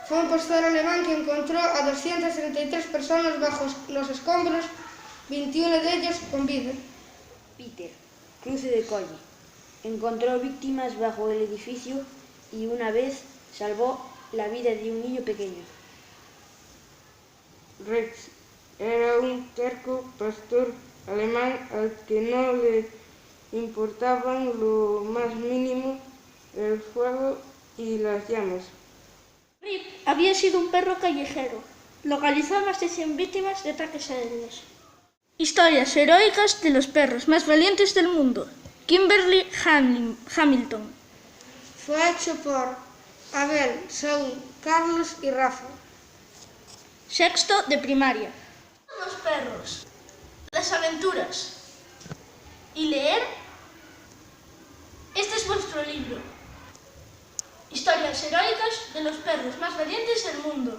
Fue un pastor alemán que encontró a 233 personas bajo los escombros, 21 de ellos con vida. Peter, cruce de calle. Encontró víctimas bajo el edificio y una vez salvó la vida de un niño pequeño. Rex era un terco pastor alemán al que no le importaban lo más mínimo el fuego y las llamas. Rip había sido un perro callejero. Localizó a más de 100 víctimas de ataques aéreos. Historias heroicas de los perros más valientes del mundo. Kimberly Hamilton. Fue hecho por Abel, Saúl, Carlos y Rafa. Sexto de primaria. Los perros, las aventuras y leer. Este es vuestro libro. Historias heroicas de los perros más valientes del mundo.